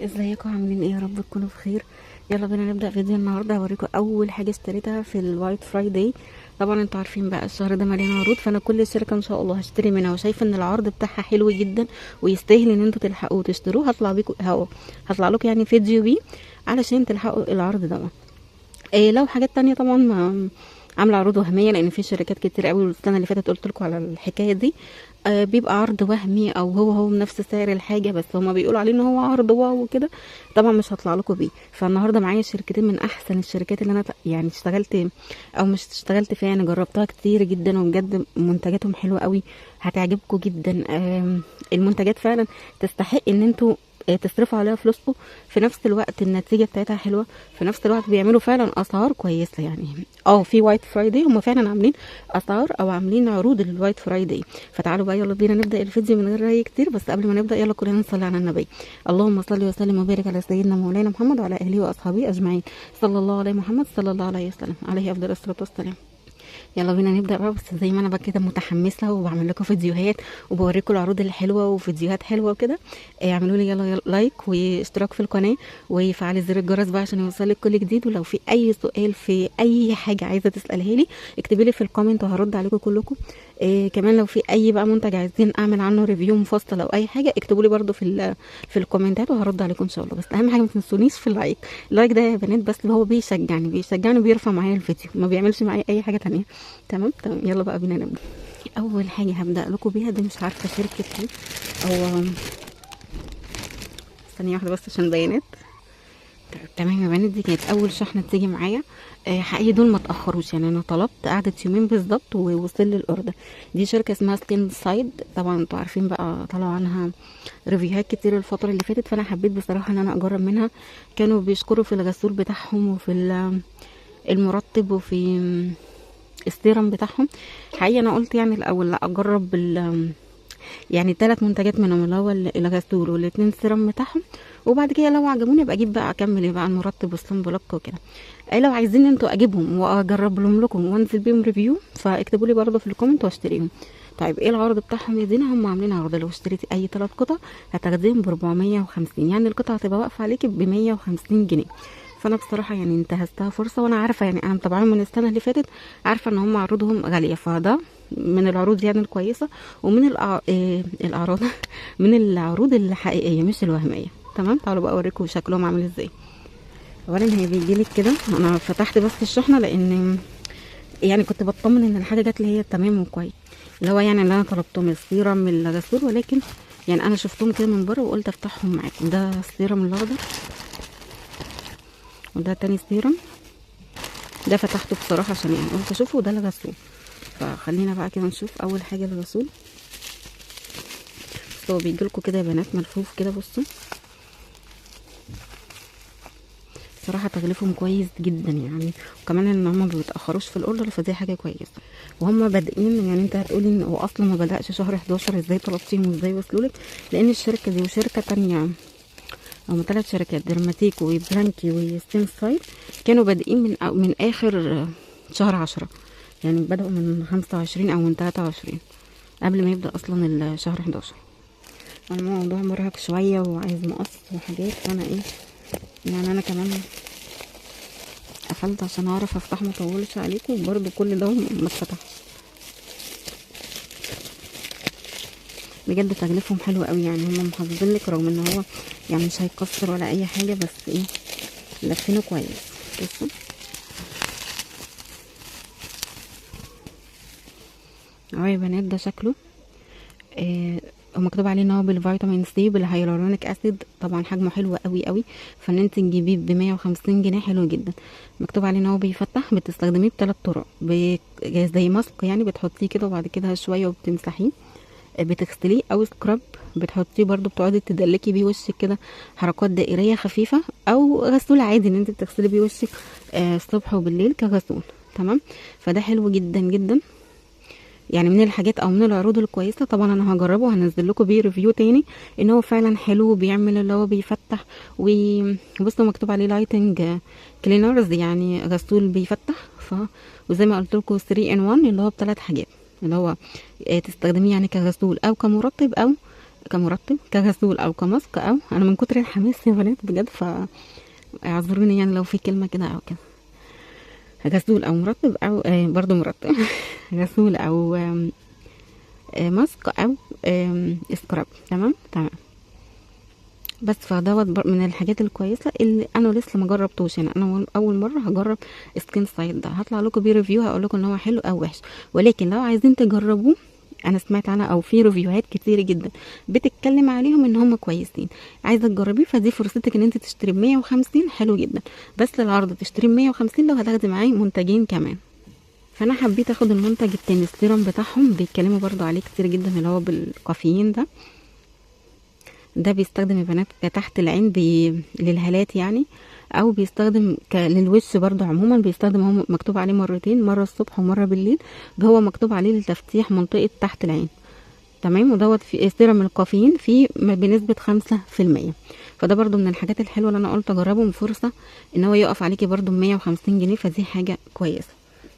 ازيكم عاملين ايه؟ يا رب تكونوا بخير. يلا بينا نبدا فيديو النهارده. هوريكم اول حاجه اشتريتها في الوايت فرايداي. طبعا انتوا عارفين بقى الشهر ده مليان عروض، فانا كل شركه ان شاء الله هشتري منها وشايفه ان العرض بتاعها حلو جدا ويستاهل ان انتوا تلحقوا وتشتروه. هطلع لكم يعني فيديو بيه علشان تلحقوا العرض ده. إيه لو حاجات تانية طبعا ما عامله عروض وهميه، لان في شركات كتير قوي السنه اللي فاتت قلت لكم على الحكايه دي. بيبقى عرض وهمي او هو بنفس سعر الحاجه، بس هما بيقولوا عليه ان هو عرض واو وكده. طبعا مش هطلع لكم بيه. فالنهارده معايا شركتين من احسن الشركات اللي انا يعني اشتغلت او مش اشتغلت فيها، يعني جربتها كتير جدا وبجد منتجاتهم حلوه قوي. هتعجبكم جدا. المنتجات فعلا تستحق ان انتوا تصرفوا عليها فلوسكم. في نفس الوقت النتيجه بتاعتها حلوه. في نفس الوقت بيعملوا فعلا اسعار كويسه يعني. في وايت فرايداي هم فعلا عاملين اسعار او عاملين عروض للوايت فرايداي. فتعالوا بقى يلا بينا نبدا الفيديو من غير رأي كتير. بس قبل ما نبدا يلا كلنا نصلي على النبي. اللهم صل وسلم وبارك على سيدنا مولانا محمد وعلى اله واصحابه اجمعين. صلى الله عليه محمد صلى الله عليه وسلم عليه افضل الصلاه والسلام. يلا بينا نبدا بقى. بس زي ما انا بقى كده متحمسه وبعمل لكم فيديوهات وبوريكم العروض الحلوه وفيديوهات حلوه وكده. اعملوا لي يلا لايك واشتراك في القناه وفعلي زر الجرس بقى عشان يوصلك كل جديد. ولو في اي سؤال في اي حاجه عايزه تسالها لي اكتبي لي في الكومنت وهرد عليكم كلكم. كمان لو في اي بقى منتج عايزين اعمل عنه ريفيو مفصل او اي حاجه اكتبوا لي برده في الكومنتات وهرد عليكم ان شاء الله. بس اهم حاجه ما تنسونيش في اللايك. اللايك ده يا بنات بس هو بيشجعني وبيرفع معايا الفيديو، ما بيعملش معايا اي حاجه تانية. تمام تمام يلا بقى بينا نبدا. اول حاجه هبدا لكم بيها دي مش عارفه شركه ايه او ثانيه واحده بس عشان بيانات. تمام يا بنات، دي كانت اول شحنه تيجي معايا. حقيقي دول ما تاخروش، يعني انا طلبت قعدت يومين بالظبط ووصل لي الاوردر. دي شركه اسمها سكين سايد. طبعا انتوا عارفين بقى طلعوا عنها ريفيوهات كتير الفتره اللي فاتت، فانا حبيت بصراحه ان انا اجرب منها. كانوا بيشكروا في الغسول بتاعهم وفي المرطب وفي السيرم بتاعهم. حقيقي انا قلت يعني الاول لا اجرب يعني 3 منتجات منهم، اللي هو الغسول والاتنين سيرم بتاعهم. وبعد كده لو عجبوني ابقى اجيب بقى اكمل بقى المرطب والصن بلوك وكده. اي لو عايزين انتوا اجيبهم واجرب لهم لكم وانزل بيهم ريفيو فاكتبوا لي برضه في الكومنت واشتريهم. طيب ايه العرض بتاعهم يا دينا؟ هم عاملين عرض لو اشتريتي اي 3 قطع هتاخديهم ب 450، يعني القطعه هتبقى واقفه عليكي ب 150 جنيه. فانا بصراحه يعني انتهزتها فرصه، وانا عارفه يعني انا متابعاهم من السنه اللي فاتت، عارفه ان هم عروضهم غاليه، فده من العروض يعني الكويسه ومن الاعراض من العروض الحقيقيه مش الوهميه. تمام تعالوا بقى اوريكم شكلهم عامل ازاي. اولا هي بيجيلك كده، انا فتحت بس الشحنه لان يعني كنت بطمن ان الحاجه جات لي هي تمام وكويس، اللي هو يعني اللي انا طلبتهم السيرم من الغسول، ولكن يعني انا شفتهم كده من بره وقلت افتحهم معاكم. ده السيرم الاخضر وده تاني سيرم. ده فتحته بصراحه عشان يعني قلت اشوفه، وده الغسول. فخلينا بقى كده نشوف اول حاجه الغسول. بس هو بيجيلكوا كده يا بنات ملفوف كده، بصوا صراحه تغليفهم كويس جدا يعني. وكمان ان هم ما بيتاخروش في الاوردر فدي حاجه كويسه. وهم بادئين، يعني انت هتقولي ان هو اصلا ما بداش شهر 11 ازاي طلبتيهم وازاي وصلوا لك؟ لان الشركه دي وشركه تانية او 3 شركات ديرماتيك وبرانكي وستين سايد كانوا بادئين من اخر شهر 10، يعني بدأوا من 25 او من 23 قبل ما يبدأ اصلا الشهر 11. الموضوع مرهق شوية وعايز مقص وحاجات، وانا ايه يعني انا كمان قفلت عشان اعرف افتح ما اطولش عليكم، وبرده كل ده ما اتفتحش. بجد تغليفهم حلو قوي، يعني هم محافظين لك رغم ان هو يعني مش هيكسر ولا اي حاجه، بس ايه لفينه كويس. بصوا اهو يا بنات ده شكله. ومكتوب عليه ان هو بالفيتامين سي بالهيالورونيك اسيد. طبعا حجمه حلو قوي قوي، فان انت تجيبيه ب 150 جنيه حلو جدا. مكتوب عليه ان هو بيفتح، بتستخدميه ب3 طرق. زي ماسك يعني بتحطيه كده وبعد كده شويه وبتمسحيه، بتغسليه او سكراب بتحطيه برضو بتقعدي تدلكي بيه وشك كده حركات دائريه خفيفه، او غسول عادي ان انت بتغسلي بيه وشك الصبح وبالليل كغسول. تمام. فده حلو جدا جدا، يعني من الحاجات او من العروض الكويسه. طبعا انا هجربه وهنزل لكم بيه ريفيو تاني ان هو فعلا حلو وبيعمل اللي هو بيفتح. وبصوا مكتوب عليه لايتنج كلينرز، يعني غسول بيفتح. وزي ما قلت لكم 3 in 1 اللي هو ب3 حاجات، اللي هو تستخدميه يعني كغسول او كمرطب او كمرطب كغسول او كماسك، او انا من كتر الحماس يا بنات بجد اعذروني يعني لو في كلمه كده او كده، غسول او مرطب او برضو مرطب غسول او ماسك او سكراب. تمام تمام. بس فدوت من الحاجات الكويسه اللي انا لسه ما جربتوش. يعني انا اول مره هجرب سكين سايد ده، هطلع لكم بيه ريفيو هقول لكم ان هو حلو او وحش، ولكن لو عايزين تجربوه انا سمعت عنها او في ريفيوهات كتير جدا بتتكلم عليهم ان هم كويسين، عايزه تجربيه فدي فرصتك ان انت تشتري ب 150 حلو جدا، بس للعرض تشتري ب 150 لو هتاخدي معاه منتجين كمان. فانا حبيت اخد المنتج التاني السيرم بتاعهم، بيتكلموا برضو عليه كتير جدا اللي هو بالكافيين ده بيستخدم يا بنات تحت العين للهالات يعني، او بيستخدم للوش برضو عموما، بيستخدم هو مكتوب عليه مرتين، مره الصبح ومره بالليل، هو مكتوب عليه لتفتيح منطقه تحت العين. تمام. ودوت في سيرم الكافيين فيه بنسبه 5%. فده برضو من الحاجات الحلوه اللي انا قلت اجربه، من فرصه ان هو يقف عليكي برضو 150 جنيه، فدي حاجه كويسه.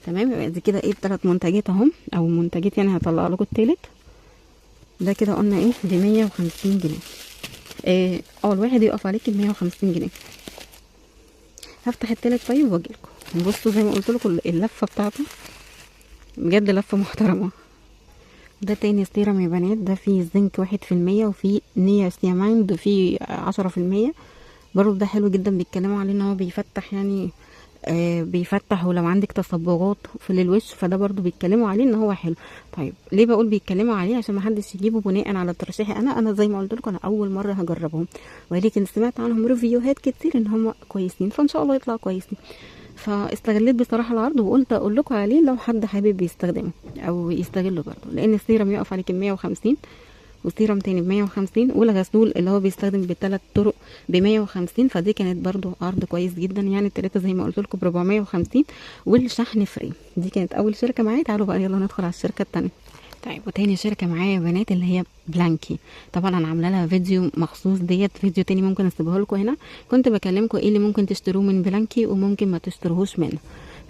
تمام. يبقى دي كده ايه 3 منتجات اهم، او منتجات يعني هطلع لكم التالت ده كده قلنا ايه ب 150 جنيه. الواحد يقف عليكي ب 150 جنيه. هفتح التالت طيب واجيلكم. بصوا زي ما قلت لكم اللفه بتاعته بجد لفه محترمه. ده تاني سيرم يا بنات، ده فيه زنك 1% وفيه نياسياميد وفيه 10%. برضه ده حلو جدا، بيتكلموا عليه ان هو بيفتح يعني بيفتح، ولو عندك تصبغات في الوش فده برضو بيتكلموا عليه ان هو حلو. طيب ليه بقول بيتكلموا عليه؟ عشان ما حدش يجيبه بناء على ترشيحي انا زي ما قلت لكم انا اول مره هجربهم، ولكن سمعت عنهم ريفيوهات كتير ان هم كويسين، فان شاء الله يطلعوا كويسين. فاستغليت بصراحه العرض وقلت اقول لكم عليه لو حد حابب يستخدمه او يستغله برضو، لان السيرم يقف عليك 150 وسيرم تاني ب150، والغسول اللي هو بيستخدم بالثلاث طرق ب150، فدي كانت برضو عرض كويس جدا. يعني التلاته زي ما قلت لكم ب450، والشحن فري. دي كانت اول شركه معايا. تعالوا بقى يلا ندخل على الشركه التانيه. طيب وتاني شركه معايا يا بنات اللي هي بلانكي. طبعا انا عامله لها فيديو مخصوص، ديت فيديو تاني ممكن اسيبه لكم هنا، كنت بكلمكم ايه اللي ممكن تشتروه من بلانكي وممكن ما تشتروهوش منه.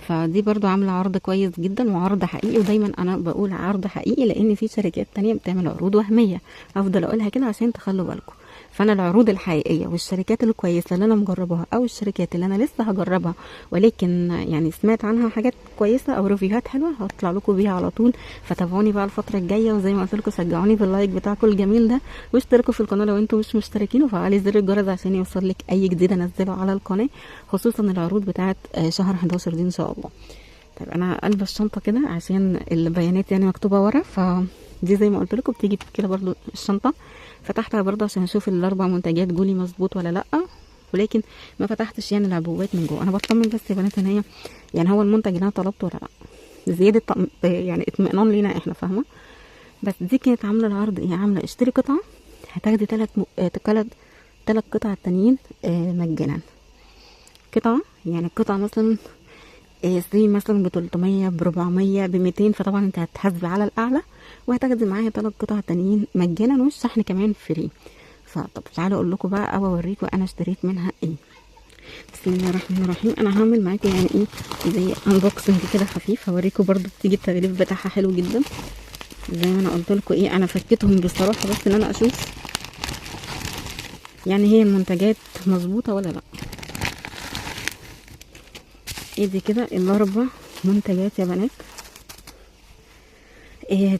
فدي برضو عامله عرض كويس جدا وعرض حقيقي، ودايما انا بقول عرض حقيقي لان في شركات تانية بتعمل عروض وهميه، افضل اقولها كده عشان تخلوا بالكم. فانا العروض الحقيقيه والشركات الكويسه اللي انا مجربها او الشركات اللي انا لسه هجربها ولكن يعني سمعت عنها حاجات كويسه او ريفيوهات حلوه هطلع لكم بيها على طول. فتابعوني بقى الفتره الجايه، وزي ما قلت لكم شجعوني باللايك بتاعكم الجميل ده، واشتركوا في القناه لو انتم مش مشتركين، وفعلي زر الجرس عشان يوصل لك اي جديد انزله على القناه، خصوصا العروض بتاعه شهر 11 دي ان شاء الله. طيب انا قلب الشنطه كده عشان البيانات يعني مكتوبه ورا، فدي زي ما قلت لكم بتيجي كده برضو الشنطه. فتحتها برضو عشان اشوف الاربع منتجات جولي مظبوط ولا لا، ولكن ما فتحتش يعني العبوات من جوه. انا بطمن بس يا بنات ان هي يعني هو المنتج اللي انا طلبته ولا لا، زياده يعني اطمئنان لينا احنا، فاهمه. بس دي كانت عامله العرض ايه، عامله اشتري قطعه هتاخدي 3 قطع التانيين مجانا. قطعه يعني القطعه مثلا زي مثلا ب300 ب400 ب200، فطبعا انت هتحاسبي على الاعلى وهتاخدي معايا 3 قطع تانيين مجانا والشحن كمان فري. فطب تعالوا اقول لكم بقى او اوريكم انا اشتريت منها ايه. بسم الله الرحمن الرحيم. انا هعمل معاكم يعني ايه زي انبوكسنج كده خفيف، هوريكم برضو بتيجي التغليف بتاعها حلو جدا. زي ما انا قلت لكم ايه انا فكيتهم بصراحه بس ان انا اشوف يعني هي المنتجات مظبوطه ولا لا. ايه دي كده الاربع منتجات يا بنات.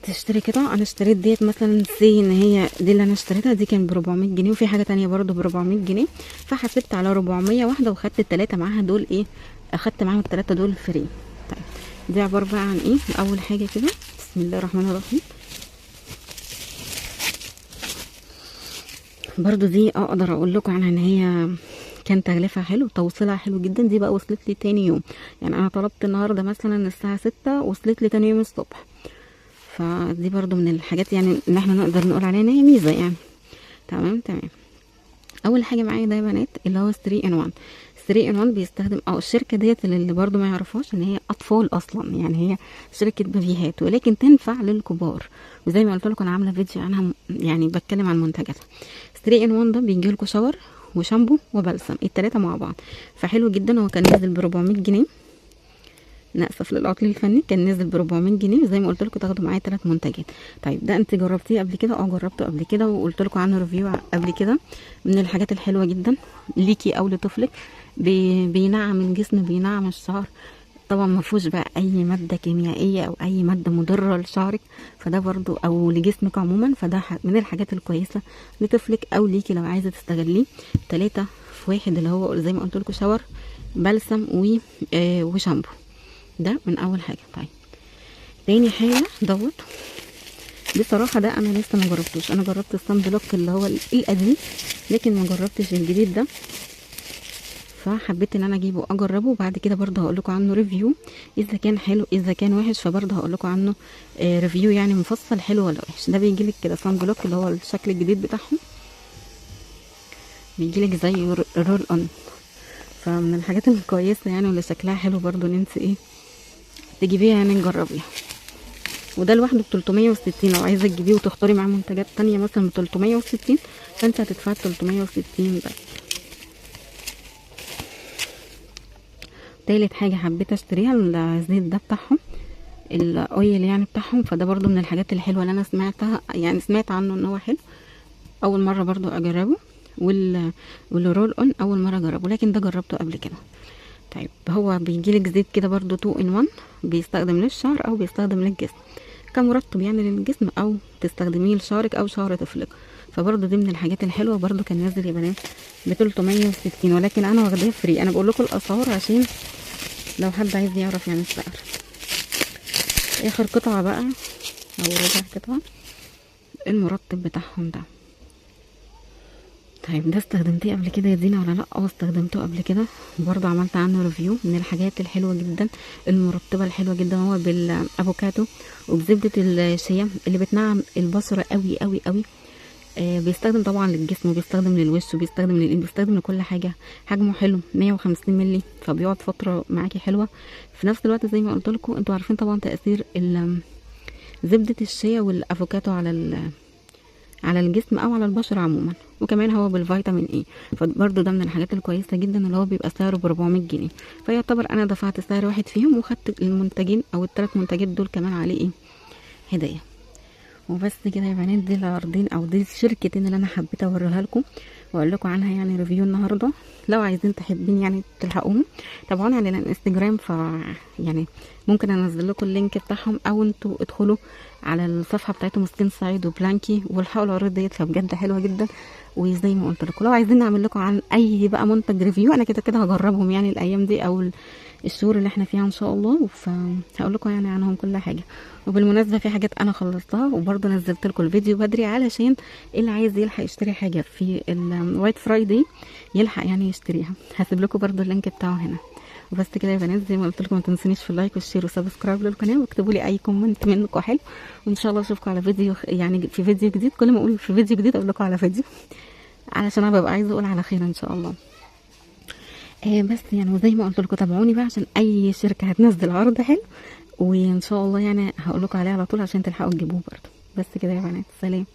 تشتري كده، انا اشتريت ديت مثلا سي ان هي دي اللي انا اشتريتها، دي كان ب400 جنيه، وفي حاجه تانية برضو ب400 جنيه، فحسبت على 400 واحده وخدت التلاته معاها دول ايه، اخدت معاهم التلاته دول فري. طيب دي عباره بقى عن ايه. اول حاجه كده بسم الله الرحمن الرحيم، برضو دي اقدر اقول لكم عنها ان هي كان تغليفها حلو، توصيلها حلو جدا. دي بقى وصلت لي تاني يوم، يعني انا طلبت النهارده مثلا الساعه 6 وصلت لي تاني يوم الصبح. فدي برضو من الحاجات يعني ان احنا نقدر نقول عليها ان هي ميزه يعني. تمام تمام. اول حاجه معايا ده يا بنات اللي هو 3 in 1. 3 in 1 بيستخدم الشركه ديت اللي برضو ما يعرفوش ان هي اطفال اصلا، يعني هي شركه بيبيهات ولكن تنفع للكبار، وزي ما قلت لكم انا عامله فيديو عنها يعني بتكلم عن منتجاتها. 3 in 1 ده بيجي لكم شاور وشامبو وبلسم التلاته مع بعض، فحلو جدا. هو كان نازل ب400 جنيه انا اسف للعطل الفني، كان نازل ب 400 جنيه زي ما قلت لكم تاخدوا معايا 3 منتجات. طيب ده انت جربتيه قبل كده؟ جربته قبل كده وقلت لكم عنه ريفيو قبل كده. من الحاجات الحلوه جدا ليكي او لطفلك، بينعم الجسم، بينعم الشعر. طبعا ما فيهوش بقى اي ماده كيميائيه او اي ماده مضره لشعرك، فده برضو او لجسمك عموما، فده من الحاجات الكويسه لطفلك او ليكي لو عايزه تستغليه. 3 في 1 اللي هو زي ما قلت لكم شاور بلسم وشامبو. ده من اول حاجه. طيب تاني حاجه دوت، بصراحه ده انا لسه ما جربتوش. انا جربت الصن بلوك اللي هو القديم، لكن ما جربتش الجديد ده، فحبيت ان انا اجيبه اجربه، وبعد كده برضه هقول لكم عنه ريفيو اذا كان حلو اذا كان وحش، فبرضه هقول لكم عنه ريفيو يعني مفصل حلو ولا وحش. ده بيجي لك كده صن بلوك اللي هو الشكل الجديد بتاعهم، بيجي لك زي رول اون، فمن الحاجات الكويسه يعني واللي شكلها حلو برضه ان انت تجيبيها يعني نجربيها. وده لوحده ب 360، لو عايزه تجيبيه وتختاري معاه منتجات تانية مثلا ب 360 فانت هتدفعي 360 بس. تالت حاجه حبيت اشتريها الزيت ده بتاعهم، الاويل يعني بتاعهم، فده برضو من الحاجات الحلوه اللي انا سمعتها، يعني سمعت عنه ان هو حلو، اول مره برضو اجربه. والرول اون اول مره اجربه، لكن ده جربته قبل كده. طيب هو بيجيلك زيت كده برضو 2 in 1، بيستخدم للشعر او بيستخدم للجسم كمرطب يعني للجسم، او تستخدميه لشعرك او شعر طفلك. فبرضو دي من الحاجات الحلوه، برضو كان نازل يا بنات ب 360، ولكن انا واخداه فري. انا بقول لكم الاسعار عشان لو حد عايز يعرف يعني السعر. اخر قطعه بقى او ربع قطعه المرطب بتاعهم ده. طيب ده استخدمتيه قبل كده يا دينا ولا لا؟ استخدمته قبل كده برضه، عملت عنه ريفيو. من الحاجات الحلوه جدا المرطبه الحلوه جدا، هو بالافوكادو وبزبده الشيا اللي بتنعم البشره قوي قوي قوي. بيستخدم طبعا للجسم وبيستخدم للوش وبيستخدم بيستخدم لكل حاجه. حجمه حلو 150 مللي، فبيقعد فتره معاكي حلوه. في نفس الوقت زي ما قلت لكم انتوا عارفين طبعا تاثير زبده الشيا والافوكادو على الجسم او على البشره عموما، وكمان هو بالفيتامين اي، فبرضه ده من الحاجات الكويسه جدا اللي هو بيبقى سعره ب 400 جنيه. فيعتبر انا دفعت سعر واحد فيهم وخدت المنتجين او الثلاث منتجات دول كمان عليه هديه. وبس كده يا بنات، دي العرضين او دي الشركتين اللي انا حبيت اوريها لكم واقول لكم عنها يعني ريفيو النهارده. لو عايزين تحبين يعني تلحقوهم تابعوني على الانستجرام، ف يعني ممكن انزل لكم اللينك بتاعهم، او انتوا ادخلوا على الصفحه بتاعتهم سكين سعيد وبلانكي والحقوا العروض ديت، فبجد حلوه جدا. وزي ما قلت لكم لو عايزين نعمل لكم عن اي بقى منتج ريفيو، انا كده كده هجربهم يعني الايام دي او الشهور اللي احنا فيها ان شاء الله، فهقول لكم يعني عنهم كل حاجه. وبالمناسبه في حاجات انا خلصتها وبرضه نزلت لكم الفيديو بدري، علشان اللي عايز يلحق يشتري حاجه في الوايت فرايداي يلحق يعني يشتريها. هسيب لكم برضه اللينك بتاعه هنا. وبس كده يا بنات، زي ما قلت لكم ما تنسونيش في اللايك والشير وسبسكرايب للقناه، واكتبوا لي اي كومنت منكم حلو، وان شاء الله اشوفكم على فيديو يعني في فيديو جديد. كل ما اقول في فيديو جديد اقول لكم على فيديو، علشان انا ببقى عايزه اقول على خير ان شاء الله. بس يعني وزي ما قلت لكم تابعوني بقى عشان اي شركه هتنزل عرض حلو، وان شاء الله يعني هقول لكم عليه على طول عشان تلحقوا تجيبوه برضه. بس كده يا بنات، سلام.